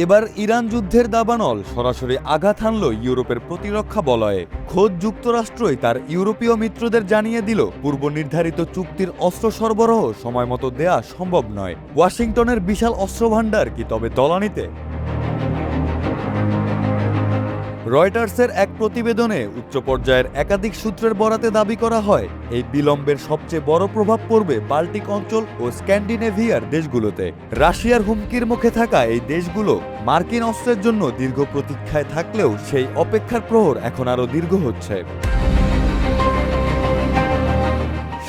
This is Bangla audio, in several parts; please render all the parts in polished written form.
এবার ইরান যুদ্ধের দাবানল সরাসরি আঘাত হানল ইউরোপের প্রতিরক্ষা বলয়ে। খোদ যুক্তরাষ্ট্রই তার ইউরোপীয় মিত্রদের জানিয়ে দিল পূর্ব নির্ধারিত চুক্তির অস্ত্র সরবরাহ সময়মতো দেয়া সম্ভব নয়। ওয়াশিংটনের বিশাল অস্ত্রভাণ্ডার কি তবে তলানিতে? রয়টার্সের এক প্রতিবেদনে উচ্চ পর্যায়ের একাধিক সূত্রের বরাতে দাবি করা হয়, এই বিলম্বের সবচেয়ে বড় প্রভাব পড়বে বাল্টিক অঞ্চল ও স্ক্যান্ডিনেভিয়ার দেশগুলোতে। রাশিয়ার হুমকির মুখে থাকা এই দেশগুলো মার্কিন অস্ত্রের জন্য দীর্ঘ প্রতীক্ষায় থাকলেও সেই অপেক্ষার প্রহর এখন আরও দীর্ঘ হচ্ছে।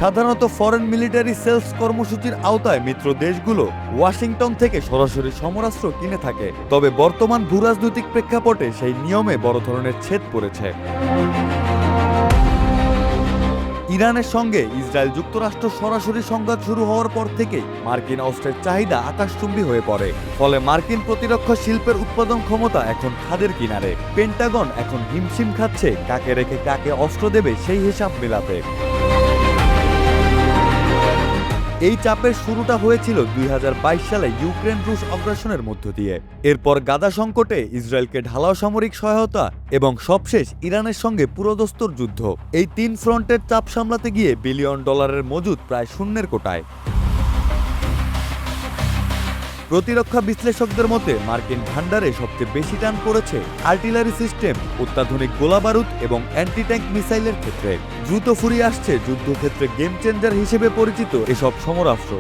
সাধারণত ফরেন মিলিটারি সেলস কর্মসূচির আওতায় মিত্র দেশগুলো ওয়াশিংটন থেকে সরাসরি সমরাস্ত্র কিনে থাকে, তবে বর্তমান ভূরাজনৈতিক প্রেক্ষাপটে সেই নিয়মে বড় ধরনের ছেদ পড়েছে। ইরানের সঙ্গে ইসরায়েল যুক্তরাষ্ট্র সরাসরি সংঘাত শুরু হওয়ার পর থেকেই মার্কিন অস্ত্রের চাহিদা আকাশচুম্বী হয়ে পড়ে। ফলে মার্কিন প্রতিরক্ষা শিল্পের উৎপাদন ক্ষমতা এখন খাদের কিনারে। পেন্টাগন এখন হিমশিম খাচ্ছে কাকে রেখে কাকে অস্ত্র দেবে সেই হিসাব মেলাতে। এই চাপের শুরুটা হয়েছিল 2022 সালে ইউক্রেন রুশ অগ্রাসনের মধ্য দিয়ে। এরপর গাজা সংকটে ইসরায়েলকে ঢালাও সামরিক সহায়তা এবং সবশেষ ইরানের সঙ্গে পুরোদস্তুর যুদ্ধ। এই তিন ফ্রন্টের চাপ সামলাতে গিয়ে বিলিয়ন ডলারের মজুদ প্রায় শূন্যের কোটায়। প্রতিরক্ষা বিশ্লেষকদের মতে মার্কিন ভান্ডারে সবচেয়ে বেশি টান পড়েছে আর্টিলারি সিস্টেম, অত্যাধুনিক গোলাবারুদ এবং অ্যান্টি ট্যাঙ্ক মিসাইলের ক্ষেত্রে। দ্রুত ফুরিয়ে আসছে যুদ্ধক্ষেত্রে গেম চেঞ্জার হিসেবে পরিচিত এসব সমরাস্ত্র।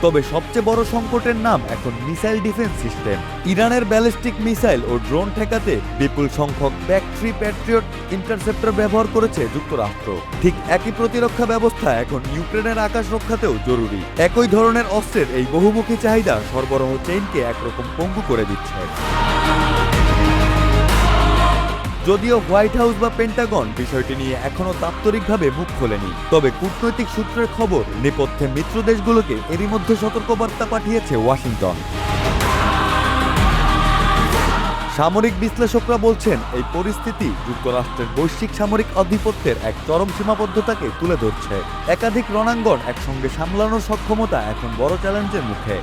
তবে সবচেয়ে বড় সংকটের নাম এখন মিসাইল ডিফেন্স সিস্টেম। ইরানের ব্যালিস্টিক মিসাইল ও ড্রোন ঠেকাতে বিপুল সংখ্যক PAC-3 প্যাট্রিয়ট ইন্টারসেপ্টর ব্যবহার করেছে যুক্তরাষ্ট্র। ঠিক একই প্রতিরক্ষা ব্যবস্থা এখন ইউক্রেনের আকাশ রক্ষাতেও জরুরি। একই ধরনের অস্ত্রের এই বহুমুখী চাহিদা সরবরাহ চেইনকে একরকম পঙ্গু করে দিচ্ছে। যদিও হোয়াইট হাউস বা পেন্টাগন বিষয়টি নিয়ে এখনও দাপ্তরিকভাবে মুখ খোলেনি, তবে কূটনৈতিক সূত্রের খবর নেপথ্যে মিত্র দেশগুলোকে এরই মধ্যে সতর্কবার্তা পাঠিয়েছে ওয়াশিংটন। সামরিক বিশ্লেষকরা বলছেন, এই পরিস্থিতি যুক্তরাষ্ট্রের বৈশ্বিক সামরিক আধিপত্যের এক চরম সীমাবদ্ধতাকে তুলে ধরছে। একাধিক রণাঙ্গন একসঙ্গে সামলানোর সক্ষমতা এখন বড় চ্যালেঞ্জের মুখে।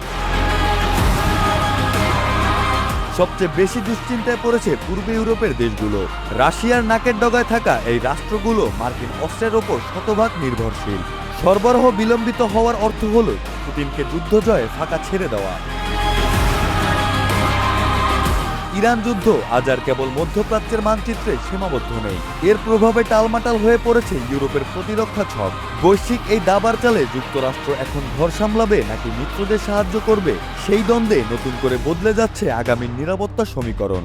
সবচেয়ে বেশি দুশ্চিন্তায় পড়েছে পূর্ব ইউরোপের দেশগুলো। রাশিয়ার নাকের ডগায় থাকা এই রাষ্ট্রগুলো মার্কিন অস্ত্রের ওপর শতভাগ নির্ভরশীল। সরবরাহ বিলম্বিত হওয়ার অর্থ হল পুতিনকে যুদ্ধ জয়ে ফাঁকা ছেড়ে দেওয়া। ইরান যুদ্ধ আজ আর কেবল মধ্যপ্রাচ্যের মানচিত্রে সীমাবদ্ধ নেই, এর প্রভাবে টালমাটাল হয়ে পড়েছে ইউরোপের প্রতিরক্ষা ছক। বৈশ্বিক এই দাবার চালে যুক্তরাষ্ট্র এখন ঘর সামলাবে নাকি মিত্রদের সাহায্য করবে, সেই দ্বন্দ্বে নতুন করে বদলে যাচ্ছে আগামী নিরাপত্তা সমীকরণ।